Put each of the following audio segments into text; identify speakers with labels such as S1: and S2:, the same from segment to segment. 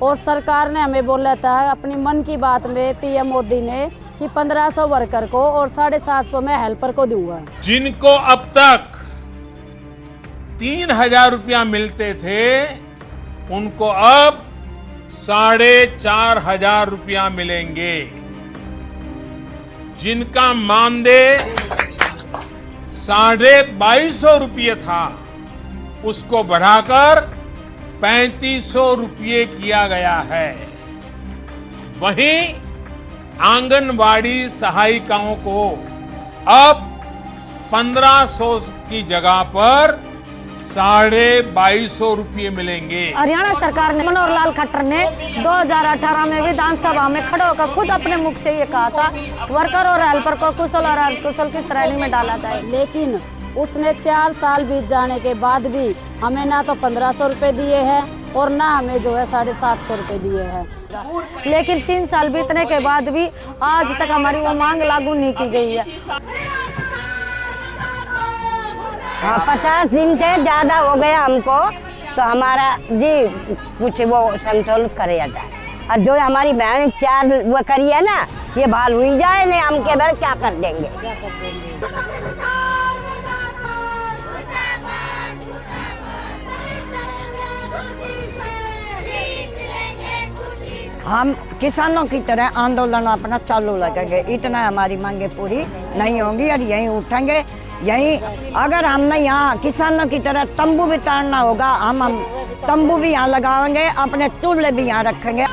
S1: और सरकार ने हमें बोला था अपनी मन की बात में पीएम मोदी ने कि 1500 वर्कर को और 750 में हेल्पर को दूंगा।
S2: जिनको अब तक 3000 रुपया मिलते थे उनको अब 4500 रुपया मिलेंगे। जिनका मानदेय 2250 रुपये था उसको बढ़ाकर 3500 रुपये किया गया है। वहीं आंगनवाड़ी सहायिकाओं को अब 1500 की जगह पर 2250 रुपये मिलेंगे।
S3: हरियाणा सरकार ने मनोहर लाल खट्टर ने 2018 में विधानसभा में खड़े होकर खुद अपने मुख से ये कहा था वर्कर और हेल्पर को कुशल और अकुशल की श्रेणी में डाला जाए।
S1: लेकिन उसने 4 साल बीत जाने के बाद भी हमें ना तो 1500 रुपये दिए हैं और ना हमें जो है 750 रुपये दिए हैं।
S3: लेकिन 3 साल बीतने के बाद भी आज तक हमारी वो मांग लागू नहीं की गई है।
S4: 50 दिन से ज़्यादा हो गया हमको, तो हमारा जी कुछ वो संतुलन करेगा जाए। और जो हमारी बहन 4 वो करी है ना, ये भाल हुई जाए नहीं, हम के दर क्या कर देंगे।
S5: हम किसानों की तरह आंदोलन अपना चालू लगेंगे। इतना हमारी मांगे पूरी नहीं होंगी और यहीं उठेंगे। यहीं अगर हमने यहाँ किसानों की तरह तंबू भी ताड़ना होगा, हम तंबू भी यहाँ लगाएंगे, अपने चूल्हे भी यहाँ रखेंगे।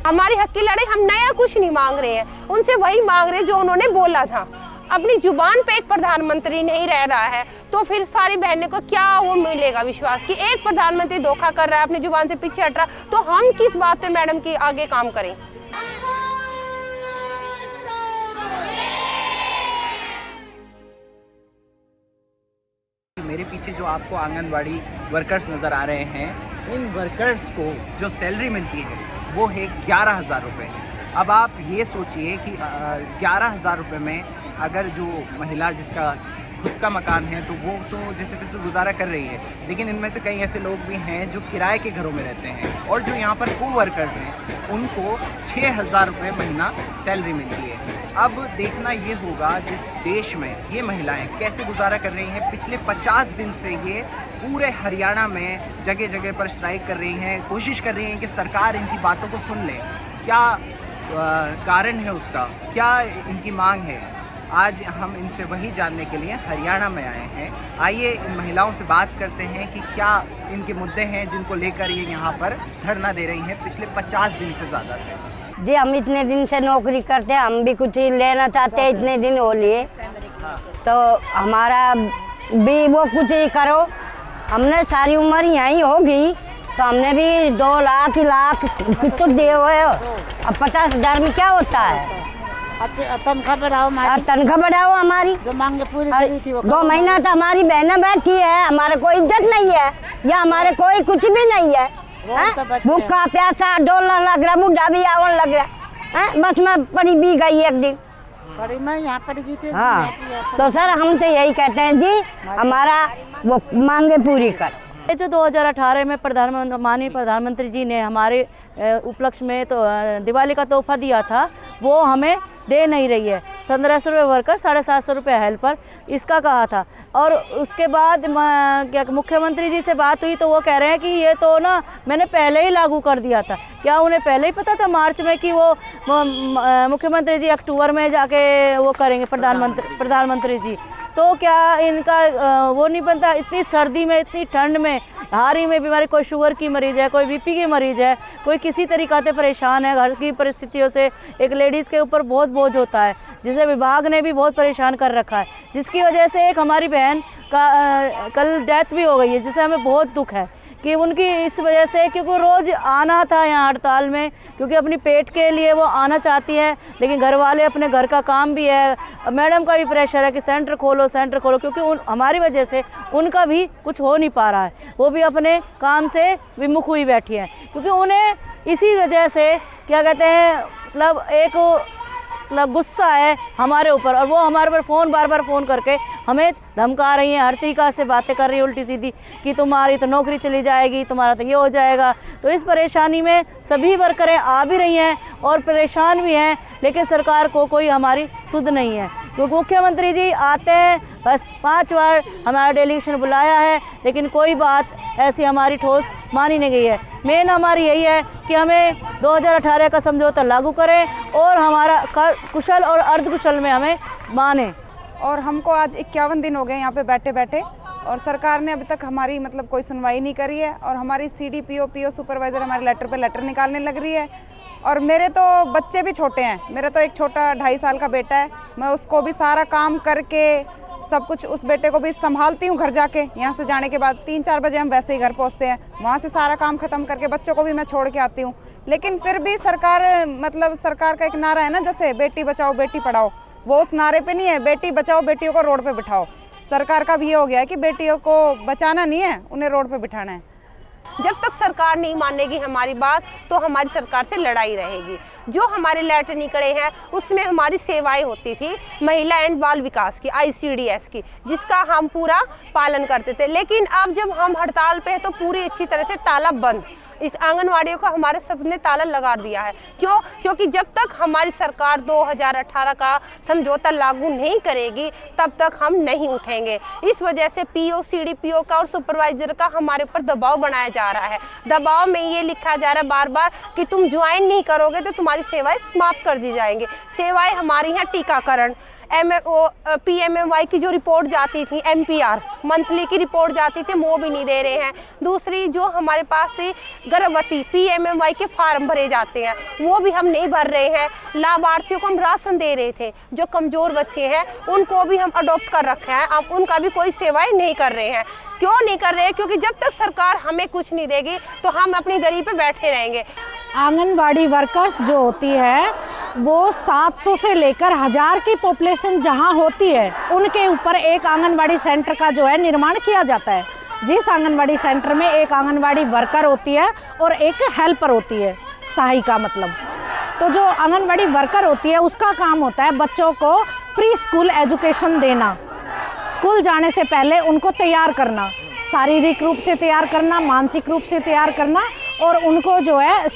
S6: हमारी हक की लड़ाई, हम नया कुछ नहीं मांग रहे हैं, उनसे वही मांग रहे हैं जो उन्होंने बोला था। अपनी जुबान पे एक प्रधानमंत्री नहीं रह रहा है तो फिर सारी बहनों को क्या वो मिलेगा विश्वास कि एक प्रधानमंत्री धोखा कर रहा है, अपनी जुबान से पीछे हट रहा, तो हम किस बात पे मैडम की आगे काम करें।
S7: मेरे पीछे जो आपको आंगनवाड़ी वर्कर्स नज़र आ रहे हैं, इन वर्कर्स को जो सैलरी मिलती है वो है 11,000 रुपये। अब आप ये सोचिए कि 11,000 रुपये में अगर जो महिला जिसका खुद का मकान है तो वो तो जैसे तैसे गुजारा कर रही है, लेकिन इनमें से कई ऐसे लोग भी हैं जो किराए के घरों में रहते हैं और जो यहाँ पर को वर्कर्स हैं उनको 6,000 रुपये महीना सैलरी मिलती है। अब देखना ये होगा जिस देश में ये महिलाएं कैसे गुजारा कर रही हैं। पिछले 50 दिन से ये पूरे हरियाणा में जगह जगह पर स्ट्राइक कर रही हैं, कोशिश कर रही हैं कि सरकार इनकी बातों को सुन ले। क्या कारण है उसका, क्या इनकी मांग है, आज हम इनसे वही जानने के लिए हरियाणा में आए हैं। आइए इन महिलाओं से बात करते हैं कि क्या इनके मुद्दे हैं जिनको लेकर ये यहाँ पर धरना दे रही हैं पिछले 50 दिन से ज़्यादा से।
S4: जी हम इतने दिन से नौकरी करते हैं, हम भी कुछ लेना चाहते हैं, इतने दिन हो लिए, तो हमारा भी वो कुछ ही करो। हमने सारी उम्र यहीं होगी तो हमने भी 2 लाख कुछ तो दिए हुए हो। अब 50,000 में क्या होता है।
S5: तनख्वाह बढ़ाओ,
S4: तनख्वाह बढ़ाओ हमारी,
S5: जो मांगे पूरी करी थी वो
S4: 2 महीना तो हमारी बहनें बैठी है, हमारे कोई इज्जत नहीं है या हमारे कोई कुछ भी नहीं है। भूखा प्यासा डोलने लग रहा, बुढ़ा भी आवन लग रहा है। बस मैं पड़ी भी गई एक दिन,
S5: मैं यहाँ पड़ गई थी।
S4: हाँ तो सर हम तो यही कहते हैं जी हमारा वो मांगे पूरी कर।
S3: जो 2018 में माननीय प्रधानमंत्री जी ने हमारे उपलक्ष्य में तो दिवाली का तोहफा दिया था, वो हमें दे नहीं रही है। 1500 रुपये वर्कर, 750 रुपये हेल्पर, इसका कहा था। और उसके बाद क्या मुख्यमंत्री जी से बात हुई तो वो कह रहे हैं कि ये तो ना मैंने पहले ही लागू कर दिया था। क्या उन्हें पहले ही पता था मार्च में कि वो मुख्यमंत्री जी अक्टूबर में जाके वो करेंगे प्रधानमंत्री जी, तो क्या इनका वो नहीं बनता। इतनी सर्दी में, इतनी ठंड में, हारी में बीमारी, कोई शुगर की मरीज है, कोई बीपी की मरीज है, कोई किसी तरीक़ा से परेशान है, घर की परिस्थितियों से एक लेडीज़ के ऊपर बहुत बोझ होता है, जिसे विभाग ने भी बहुत परेशान कर रखा है, जिसकी वजह से एक हमारी बहन का कल डेथ भी हो गई है, जिसे हमें बहुत दुख है कि उनकी इस वजह से, क्योंकि रोज़ आना था यहाँ हड़ताल में, क्योंकि अपनी पेट के लिए वो आना चाहती हैं, लेकिन घर वाले, अपने घर का काम भी है, मैडम का भी प्रेशर है कि सेंटर खोलो, क्योंकि हमारी वजह से उनका भी कुछ हो नहीं पा रहा है। वो भी अपने काम से विमुख हुई बैठी हैं, क्योंकि उन्हें इसी वजह से क्या कहते हैं मतलब एक मतलब गुस्सा है हमारे ऊपर, और वो हमारे ऊपर बार बार फ़ोन करके हमें धमका रही हैं, हर तरीक़ा से बातें कर रही है उल्टी सीधी कि तुम्हारी तो नौकरी चली जाएगी, तुम्हारा तो ये हो जाएगा। तो इस परेशानी में सभी वर्करें आ भी रही हैं और परेशान भी हैं, लेकिन सरकार को कोई हमारी सुध नहीं है। क्योंकि मुख्यमंत्री जी आते हैं, बस 5 बार हमारा डेलीगेशन बुलाया है, लेकिन कोई बात ऐसी हमारी ठोस मानी नहीं गई है। मेन हमारी यही है कि हमें 2018 का समझौता लागू करें और हमारा कुशल और अर्धकुशल में हमें माने।
S8: और हमको आज 51 दिन हो गए यहाँ पे बैठे बैठे, और सरकार ने अभी तक हमारी मतलब कोई सुनवाई नहीं करी है, और हमारी CDPO PO सुपरवाइज़र हमारे लेटर निकालने लग रही है। और मेरे तो बच्चे भी छोटे हैं, मेरा तो एक छोटा 2.5 साल का बेटा है, मैं उसको भी सारा काम करके सब कुछ उस बेटे को भी संभालती हूँ घर जाके। यहाँ से जाने के बाद 3-4 बजे हम वैसे ही घर पहुँचते हैं, वहाँ से सारा काम ख़त्म करके बच्चों को भी मैं छोड़ के आती हूँ। लेकिन फिर भी सरकार मतलब सरकार का एक नारा है ना, जैसे बेटी बचाओ बेटी पढ़ाओ, वो उस नारे पे नहीं है बेटी बचाओ बेटियों को रोड पे बिठाओ। सरकार का भी ये हो गया है कि बेटियों को बचाना नहीं है, उन्हें रोड पे बिठाना है।
S6: जब तक सरकार नहीं मानेगी हमारी बात, तो हमारी सरकार से लड़ाई रहेगी। जो हमारे लेटर निकले हैं उसमें हमारी सेवाएं होती थी महिला एंड बाल विकास की, ICDS की, जिसका हम पूरा पालन करते थे। लेकिन अब जब हम हड़ताल पे हैं तो पूरी अच्छी तरह से ताला बंद। इस आंगनवाड़ियों को हमारे सबने ताला लगा दिया है। क्यों? क्योंकि जब तक हमारी सरकार 2018 का समझौता लागू नहीं करेगी तब तक हम नहीं उठेंगे। इस वजह से PO CDPO का और सुपरवाइजर का हमारे ऊपर दबाव बनाया जा रहा है। दबाव में ये लिखा जा रहा है बार बार कि तुम ज्वाइन नहीं करोगे तो तुम्हारी सेवाएं समाप्त कर दी जाएंगी। सेवाएं हमारी हैं टीकाकरण, PMMY की जो रिपोर्ट जाती थी, MPR मंथली की रिपोर्ट जाती थी, वो भी नहीं दे रहे हैं। दूसरी जो हमारे पास थी गर्भवती PMMY के फार्म भरे जाते हैं, वो भी हम नहीं भर रहे हैं। लाभार्थियों को हम राशन दे रहे थे, जो कमज़ोर बच्चे हैं उनको भी हम अडॉप्ट कर रखे हैं, अब उनका भी कोई सेवाएं नहीं कर रहे हैं। क्यों नहीं कर रहे हैं? क्योंकि जब तक सरकार हमें कुछ नहीं देगी तो हम अपनी दरी पे बैठे रहेंगे।
S9: आंगनवाड़ी वर्कर्स जो होती है वो 700 से लेकर 1000 की पॉपुलेशन जहां होती है, उनके ऊपर एक आंगनवाड़ी सेंटर का जो है निर्माण किया जाता है। जिस आंगनवाड़ी सेंटर में एक आंगनवाड़ी वर्कर होती है और एक हेल्पर होती है, सहायिका मतलब। तो जो आंगनवाड़ी वर्कर होती है उसका काम होता है बच्चों को प्री स्कूल एजुकेशन देना, स्कूल जाने से पहले उनको तैयार करना, शारीरिक रूप से तैयार करना, मानसिक रूप से तैयार करना, और उनको जो है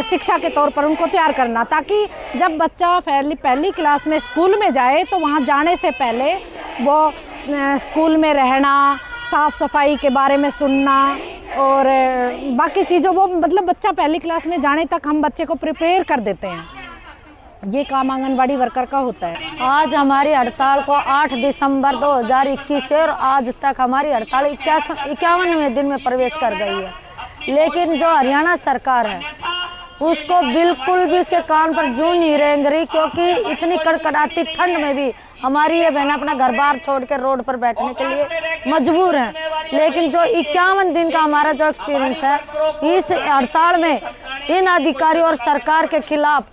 S9: शिक्षा के तौर पर उनको तैयार करना, ताकि जब बच्चा पहली क्लास में स्कूल में जाए तो वहाँ जाने से पहले वो स्कूल में रहना, साफ़ सफाई के बारे में सुनना और बाकी चीज़ों वो मतलब बच्चा पहली क्लास में जाने तक हम बच्चे को प्रिपेयर कर देते हैं। ये काम आंगनवाड़ी वर्कर का होता है।
S1: आज हमारी हड़ताल को 8 दिसंबर 2021 से और आज तक हमारी हड़ताल 51वें दिन में प्रवेश कर गई है। लेकिन जो हरियाणा सरकार है उसको बिल्कुल भी इसके कान पर जूं नहीं रेंग रही, क्योंकि इतनी कड़कड़ाती ठंड में भी हमारी ये बहन अपना घर बार छोड़ के रोड पर बैठने के लिए मजबूर हैं। लेकिन जो 51 दिन का हमारा जो एक्सपीरियंस है, इस हड़ताल में इन अधिकारियों और सरकार के खिलाफ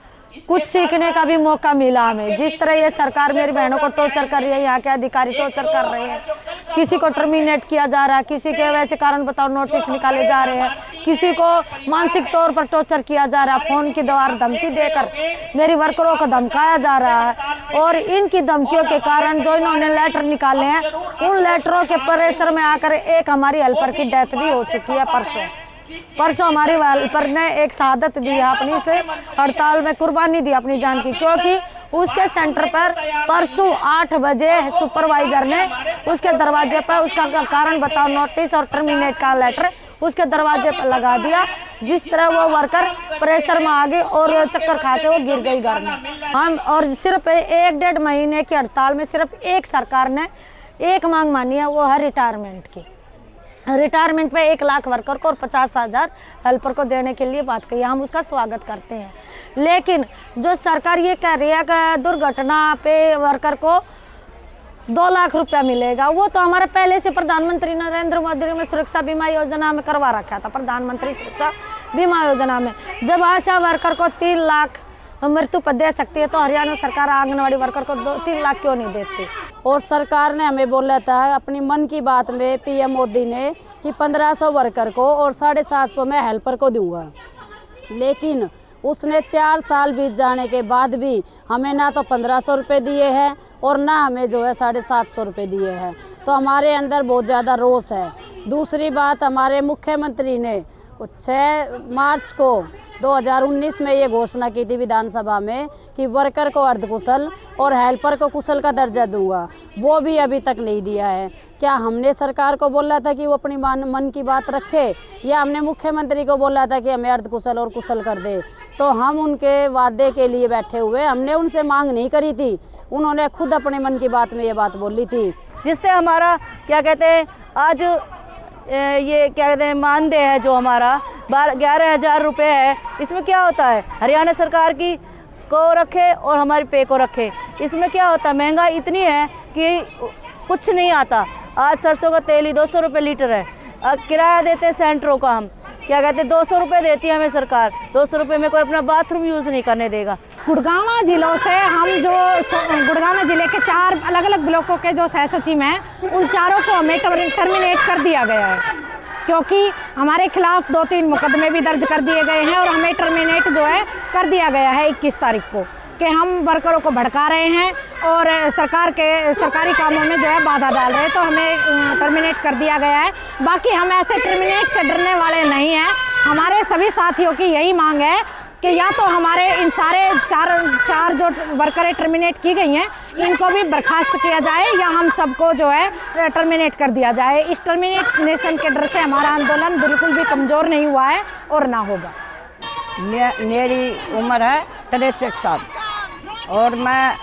S1: कुछ सीखने का भी मौका मिला हमें। जिस तरह ये सरकार मेरी बहनों को टॉर्चर कर रही है, यहाँ के अधिकारी टॉर्चर कर रहे हैं, किसी को टर्मिनेट किया जा रहा है, किसी के वैसे कारण बताओ नोटिस निकाले जा रहे हैं, किसी को मानसिक तौर पर टॉर्चर किया जा रहा है, फ़ोन की द्वारा धमकी देकर मेरी वर्करों को धमकाया जा रहा है। और इनकी धमकियों के कारण जो इन्होंने लेटर निकाले हैं, उन लेटरों के प्रेशर में आकर एक हमारी हेल्पर की डेथ भी हो चुकी है। परसों हमारी हेल्पर ने एक शहादत दी है, अपनी से हड़ताल में कुर्बानी दी अपनी जान की, क्योंकि उसके सेंटर पर परसों 8 बजे सुपरवाइजर ने उसके दरवाजे पर उसका कारण बताओ नोटिस और टर्मिनेट का लेटर उसके दरवाजे पर लगा दिया। जिस तरह वो वर्कर प्रेशर में आ गई और चक्कर खा के वो गिर गई घर में। हम और सिर्फ 1-1.5 महीने की हड़ताल में सिर्फ एक सरकार ने एक मांग मानी है, वो है रिटायरमेंट की। रिटायरमेंट पे 1 लाख वर्कर को और 50,000 हेल्पर को देने के लिए बात कही, हम उसका स्वागत करते हैं। लेकिन जो सरकार ये कह रही है कि दुर्घटना पे वर्कर को 2 लाख रुपया मिलेगा, वो तो हमारे पहले से प्रधानमंत्री नरेंद्र मोदी ने सुरक्षा बीमा योजना में करवा रखा था। प्रधानमंत्री सुरक्षा बीमा योजना में जब आशा वर्कर को 3 लाख मृत्यु पर दे सकती है, तो हरियाणा सरकार आंगनवाड़ी वर्कर को 3 लाख क्यों नहीं देती? और सरकार ने हमें बोला था अपनी मन की बात में PM मोदी ने कि 1500 वर्कर को और 750 मैं हेल्पर को दूंगा।
S10: लेकिन उसने 4 साल बीत जाने के बाद भी हमें ना तो 1500 रुपये दिए हैं और ना हमें जो है 750 रुपये दिए हैं। तो हमारे अंदर बहुत ज़्यादा रोष है। दूसरी बात, हमारे मुख्यमंत्री ने 6 मार्च को 2019 में ये घोषणा की थी विधानसभा में कि वर्कर को अर्धकुशल और हेल्पर को कुशल का दर्जा दूंगा, वो भी अभी तक नहीं दिया है। क्या हमने सरकार को बोला था कि वो अपनी मन की बात रखे, या हमने मुख्यमंत्री को बोला था कि हमें अर्धकुशल और कुशल कर दे? तो हम उनके वादे के लिए बैठे हुए, हमने उनसे मांग नहीं करी थी, उन्होंने खुद अपने मन की बात में ये बात बोली थी,
S3: जिससे हमारा क्या कहते हैं आज ये क्या कहते हैं मानदेय है जो हमारा 11,000 रुपये है। इसमें क्या होता है, हरियाणा सरकार की को रखे और हमारे पे को रखे, इसमें क्या होता है, महंगाई इतनी है कि कुछ नहीं आता। आज सरसों का तेल ही 200 रुपये लीटर है। किराया देते हैं सेंटरों का, हम क्या कहते हैं 200 रुपये देती है हमें सरकार। 200 रुपये में कोई अपना बाथरूम यूज़ नहीं करने देगा।
S9: गुड़गांव जिलों से हम जो गुड़गांव जिले के 4 अलग अलग ब्लॉकों के जो सह सचिव हैं, उन चारों को हमें टर्मिनेट कर दिया गया है, क्योंकि हमारे खिलाफ 2-3 मुकदमे भी दर्ज कर दिए गए हैं और हमें टर्मिनेट जो है कर दिया गया है 21 तारीख को, कि हम वर्करों को भड़का रहे हैं और सरकारी कामों में जो है बाधा डाल रहे हैं। तो हमें टर्मिनेट कर दिया गया है। बाकी हम ऐसे टर्मिनेट से डरने वाले नहीं हैं। हमारे सभी साथियों की यही मांग है कि या तो हमारे इन सारे चार जो वर्करें टर्मिनेट की गई हैं, इनको भी बर्खास्त किया जाए, या हम सबको जो है टर्मिनेट कर दिया जाए। इस टर्मिनेशन के डर से हमारा आंदोलन बिल्कुल भी कमज़ोर नहीं हुआ है और ना होगा।
S5: मेरी उम्र है 63 साल और मैं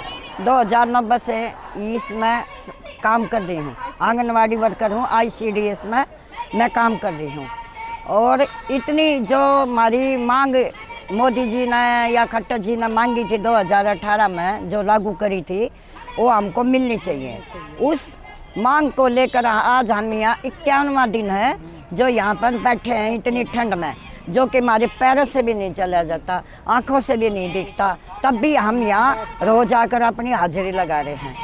S5: 2009 से इसमें काम कर रही हूँ। आंगनवाड़ी वर्कर हूँ, ICDS में मैं काम कर रही हूँ। और इतनी जो हमारी मांग मोदी जी ने या खट्टर जी ने मांगी थी 2018 में, जो लागू करी थी, वो हमको मिलनी चाहिए। उस मांग को लेकर आज हम यहाँ 51वां दिन है जो यहाँ पर बैठे हैं इतनी ठंड में, जो कि हमारे पैरों से भी नहीं चला जाता, आंखों से भी नहीं दिखता, तब भी हम यहाँ रोज आकर अपनी हाजिरी लगा रहे हैं।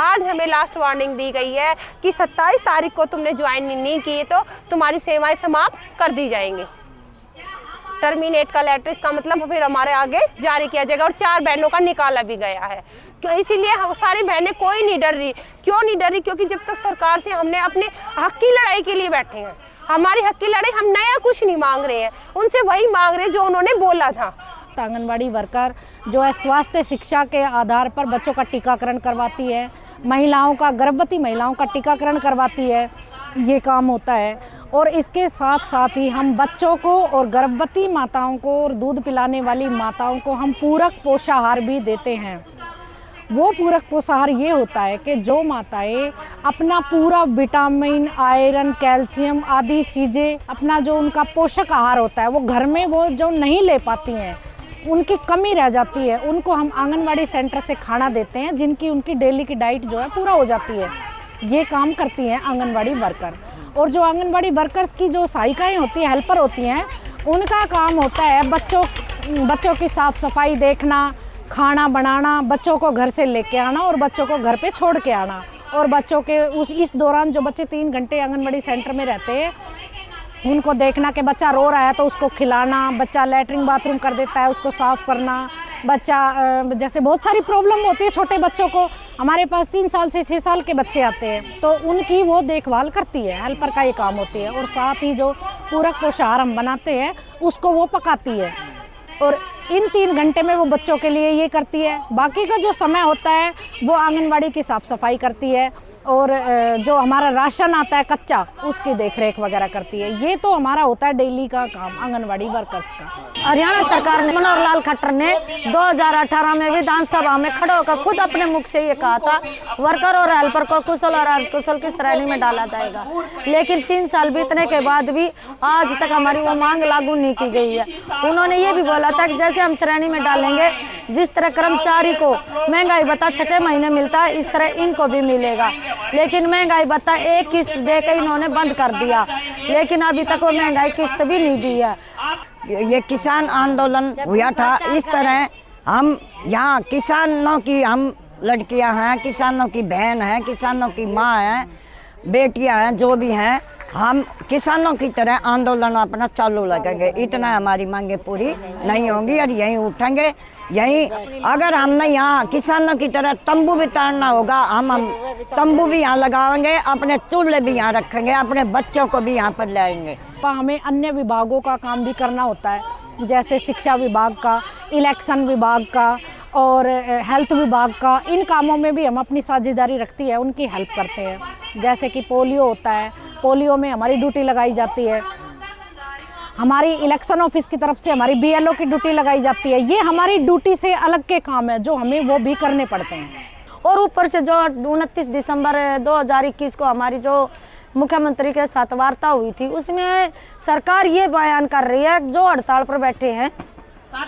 S6: आज हमें लास्ट वार्निंग दी गई है कि 27 तारीख को तुमने ज्वाइन नहीं किए तो तुम्हारी सेवाएं समाप्त कर दी जाएंगी। टर्मिनेट का लेटर, इसका मतलब फिर हमारे आगे जारी किया जाएगा। और 4 बहनों का निकाला भी गया है, इसीलिए हम सारी बहनें कोई नहीं डर रही। क्यों नहीं डर रही? क्योंकि जब तक सरकार से हमने अपने हक की लड़ाई के लिए बैठे हैं, हमारी हक की लड़ाई, हम नया कुछ नहीं मांग रहे हैं, उनसे वही मांग रहे हैं जो उन्होंने बोला था।
S9: आंगनबाड़ी वर्कर जो है स्वास्थ्य शिक्षा के आधार पर बच्चों का टीकाकरण करवाती है, महिलाओं का, गर्भवती महिलाओं का टीकाकरण करवाती है, ये काम होता है। और इसके साथ साथ ही हम बच्चों को और गर्भवती माताओं को और दूध पिलाने वाली माताओं को हम पूरक पोषाहार भी देते हैं। वो पूरक पोषाहार ये होता है कि जो माताएं अपना पूरा विटामिन, आयरन, कैल्शियम आदि चीज़ें, अपना जो उनका पोषक आहार होता है वो घर में वो जो नहीं ले पाती हैं, उनकी कमी रह जाती है, उनको हम आंगनवाड़ी सेंटर से खाना देते हैं, जिनकी उनकी डेली की डाइट जो है पूरा हो जाती है। ये काम करती हैं आंगनवाड़ी वर्कर। और जो आंगनवाड़ी वर्कर्स की जो सहायिकाएँ होती हैं, हेल्पर होती हैं, उनका काम होता है बच्चों की साफ़ सफाई देखना, खाना बनाना, बच्चों को घर से लेके आना और बच्चों को घर पे छोड़ के आना। और बच्चों के इस दौरान जो बच्चे 3 घंटे आंगनवाड़ी सेंटर में रहते हैं, उनको देखना कि बच्चा रो रहा है तो उसको खिलाना, बच्चा लैट्रिन बाथरूम कर देता है उसको साफ़ करना, बच्चा जैसे बहुत सारी प्रॉब्लम होती है छोटे बच्चों को। हमारे पास 3 साल से 6 साल के बच्चे आते हैं, तो उनकी वो देखभाल करती है, हेल्पर का ये काम होती है। और साथ ही जो पूरक पोषाहार हम बनाते हैं उसको वो पकाती है, और इन 3 घंटे में वो बच्चों के लिए ये करती है। बाकी का जो समय होता है वो आंगनवाड़ी की साफ़ सफाई करती है, और जो हमारा राशन आता है कच्चा, उसकी देखरेख वगैरह करती है। ये तो हमारा होता है डेली का काम आंगनवाड़ी वर्कर्स का।
S1: हरियाणा सरकार ने, मनोहर लाल खट्टर ने 2018 में विधानसभा में खड़े होकर खुद अपने मुख से ये कहा था, वर्कर और हेल्पर को कुशल और अर्धकुशल की श्रेणी में डाला जाएगा। लेकिन 3 साल बीतने के बाद भी आज तक हमारी वो मांग लागू नहीं की गई है। उन्होंने ये भी बोला था कि जैसे हम श्रेणी में डालेंगे, जिस तरह कर्मचारी को महंगाई भत्ता 6ठे महीने मिलता है, इस तरह इनको भी मिलेगा। लेकिन महंगाई भत्ता एक किस्त देकर इन्होंने बंद कर दिया, लेकिन अभी तक वो महंगाई किस्त भी नहीं दी है।
S5: ये किसान आंदोलन हुआ था इस तरह, हम यहाँ किसानों की हम लड़कियाँ हैं, किसानों की बहन हैं, किसानों की माँ हैं, बेटियाँ हैं, जो भी हैं, हम किसानों की तरह आंदोलन अपना चालू लगेंगे। इतना हमारी मांगे पूरी नहीं होंगी और यहीं उठेंगे। यहीं अगर हमने यहाँ किसानों की तरह तंबू भी ताड़ना होगा, हम तंबू भी यहाँ लगाएंगे, अपने चूल्हे भी यहाँ रखेंगे, अपने बच्चों को भी यहाँ पर लाएंगे।
S9: हमें अन्य विभागों का काम भी करना होता है, जैसे शिक्षा विभाग का, इलेक्शन विभाग का और हेल्थ विभाग का। इन कामों में भी हम अपनी साझेदारी रखती है, उनकी हेल्प करते हैं। जैसे कि पोलियो होता है, पोलियो में हमारी ड्यूटी लगाई जाती है। हमारी इलेक्शन ऑफिस की तरफ से हमारी BLO की ड्यूटी लगाई जाती है। ये हमारी ड्यूटी से अलग के काम है जो हमें वो भी करने पड़ते हैं।
S1: और ऊपर से जो 29 दिसंबर 2021 को हमारी जो मुख्यमंत्री के साथ वार्ता हुई थी, उसमें सरकार ये बयान कर रही है जो हड़ताल पर बैठे हैं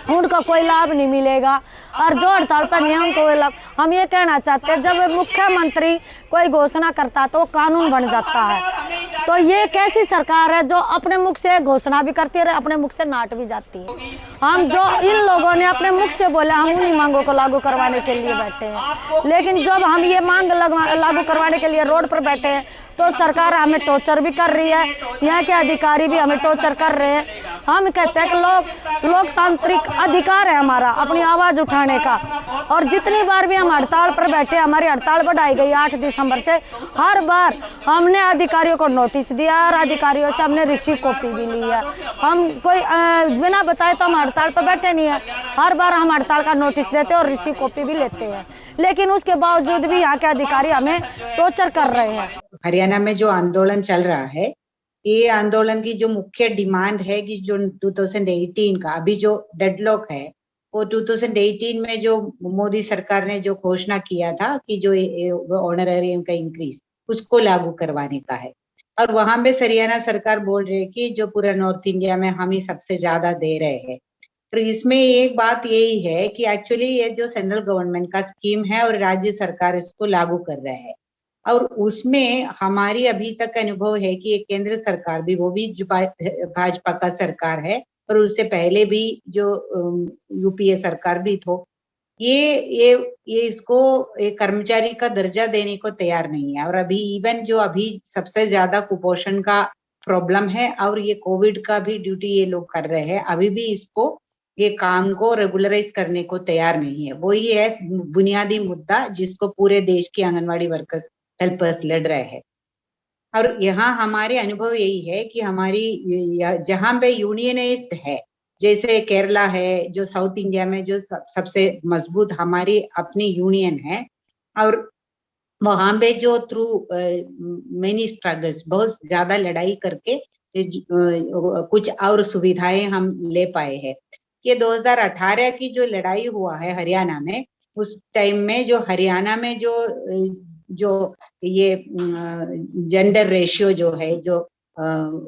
S1: उनको कोई लाभ नहीं मिलेगा, और जो हड़ताल पर नहीं है उनको कोई लाभ। हम ये कहना चाहते हैं, जब मुख्यमंत्री कोई घोषणा करता तो कानून बन जाता है। तो ये कैसी सरकार है जो अपने मुख से घोषणा भी करती है और अपने मुख से नाट भी जाती है। हम जो इन लोगों ने अपने मुख से बोले, हम उन्हीं मांगों को लागू करवाने के लिए बैठे हैं। लेकिन जब हम ये मांग लागू करवाने के लिए रोड पर बैठे हैं तो सरकार हमें टॉर्चर भी कर रही है, यहाँ के अधिकारी भी हमें टॉर्चर कर रहे हैं। हम कहते हैं कि लोकतांत्रिक अधिकार है हमारा अपनी आवाज़ उठाने का, और जितनी बार भी हम हड़ताल पर बैठे, हमारी हड़ताल बढ़ाई गई 8 दिसंबर से, हर बार हमने अधिकारियों को नोटिस दिया और अधिकारियों से हमने रिसीव कॉपी भी ली है। हम कोई बिना बताए तो हम हड़ताल पर बैठे नहीं है, हर बार हम हड़ताल का नोटिस देते हैं और रिसीव कॉपी भी लेते हैं, लेकिन उसके बावजूद भी यहाँ के अधिकारी हमें टॉर्चर कर रहे हैं।
S11: हरियाणा में जो आंदोलन चल रहा है, ये आंदोलन की जो मुख्य डिमांड है कि जो 2018 का अभी जो डेडलॉक है, वो 2018 में जो मोदी सरकार ने जो घोषणा किया था कि जो ऑनरेरियम का इंक्रीज उसको लागू करवाने का है। और वहां पे हरियाणा सरकार बोल रही है कि जो पूरा नॉर्थ इंडिया में हम ही सबसे ज्यादा दे रहे हैं। तो इसमें एक बात यही है कि एक्चुअली ये जो सेंट्रल गवर्नमेंट का स्कीम है और राज्य सरकार इसको लागू कर रहे हैं, और उसमें हमारी अभी तक अनुभव है कि एक केंद्र सरकार भी, वो भी भाजपा का सरकार है, और उससे पहले भी जो UPA सरकार भी थो, ये इसको एक कर्मचारी का दर्जा देने को तैयार नहीं है। और अभी इवन जो अभी सबसे ज्यादा कुपोषण का प्रॉब्लम है और ये कोविड का भी ड्यूटी ये लोग कर रहे हैं, अभी भी इसको ये काम को रेगुलराइज करने को तैयार नहीं है। वही है बुनियादी मुद्दा जिसको पूरे देश के आंगनवाड़ी वर्कर्स हेल्पर्स लड़ रहे हैं। और यहाँ हमारे अनुभव यही है कि हमारी जहाँ पे यूनियनिस्ट है, जैसे केरला है, जो साउथ इंडिया में जो सबसे मजबूत हमारी अपनी यूनियन है, और वहां पे जो थ्रू मेनी स्ट्रगल्स, बहुत ज्यादा लड़ाई करके कुछ और सुविधाएं हम ले पाए हैं। ये 2018 की जो लड़ाई हुआ है हरियाणा में, उस टाइम में जो हरियाणा में जो ये जेंडर रेशियो जो है, जो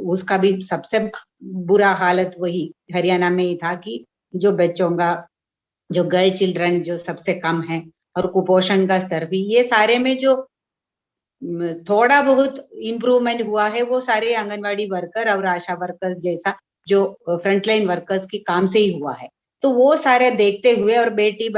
S11: उसका भी सबसे बुरा हालत वही हरियाणा में ही था कि जो बच्चों का, जो गर्ल चिल्ड्रन जो सबसे कम है, और कुपोषण का स्तर भी, ये सारे में जो थोड़ा बहुत इम्प्रूवमेंट हुआ है वो सारे आंगनवाड़ी वर्कर और आशा वर्कर्स जैसा जो फ्रंटलाइन वर्कर्स के काम से ही हुआ है। तो वो सारे देखते हुए, और बेटी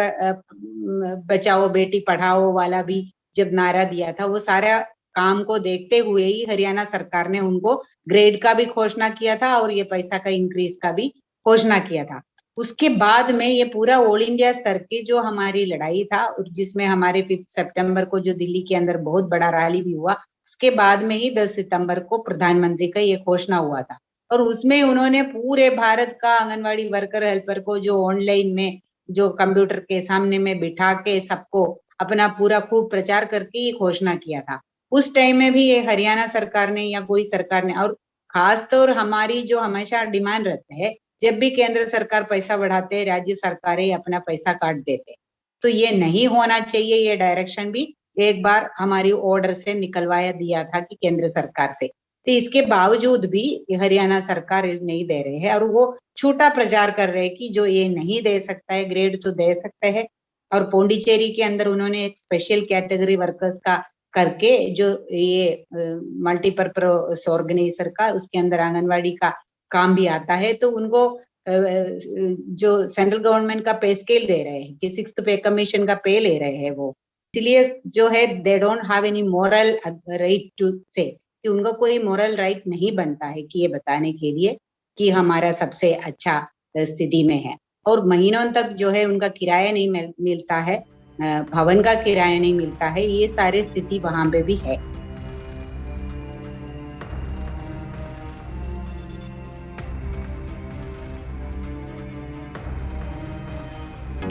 S11: बचाओ बेटी पढ़ाओ वाला भी जब नारा दिया था, वो सारा काम को देखते हुए ही हरियाणा सरकार ने उनको ग्रेड का भी घोषणा किया था और ये पैसा का इंक्रीज का भी घोषणा किया था। उसके बाद में ये पूरा ऑल इंडिया स्तर की जो हमारी लड़ाई था, जिसमें हमारे 5 सितंबर को जो दिल्ली के अंदर बहुत बड़ा रैली भी हुआ, उसके बाद में ही 10 सितंबर को प्रधानमंत्री का ये घोषणा हुआ था। और उसमें उन्होंने पूरे भारत का आंगनवाड़ी वर्कर हेल्पर को जो ऑनलाइन में जो कंप्यूटर के सामने में बिठा के सबको अपना पूरा खूब प्रचार करके ये घोषणा किया था। उस टाइम में भी ये हरियाणा सरकार ने या कोई सरकार ने, और खासतौर हमारी जो हमेशा डिमांड रहता है, जब भी केंद्र सरकार पैसा बढ़ाते, राज्य सरकारें अपना पैसा काट देते, तो ये नहीं होना चाहिए। ये डायरेक्शन भी एक बार हमारी ऑर्डर से निकलवाया दिया था कि केंद्र सरकार से, तो इसके बावजूद भी हरियाणा सरकार नहीं दे रहे हैं, और वो छोटा प्रचार कर रहे हैं कि जो ये नहीं दे सकता है ग्रेड तो दे सकते हैं। और पौंडीचेरी के अंदर उन्होंने एक स्पेशल कैटेगरी वर्कर्स का करके जो ये मल्टीपर्पज ऑर्गेनाइजर का, उसके अंदर आंगनवाड़ी का काम भी आता है, तो उनको जो सेंट्रल गवर्नमेंट का पे स्केल दे रहे हैं कि 6th पे कमीशन का पे ले रहे हैं वो, इसलिए जो है they don't have any moral right to say कि उनको कोई मोरल राइट नहीं बनता है कि ये बताने के लिए कि हमारा सबसे अच्छा स्थिति में है। और महीनों तक जो है उनका किराया नहीं मिलता है, भवन का किराया नहीं मिलता है, ये सारी स्थिति वहां पे भी है।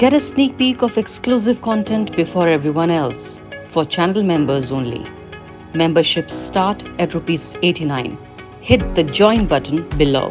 S12: Get a sneak peek of exclusive content before everyone else. For channel members only. Memberships start at ₹89. Hit the join button below.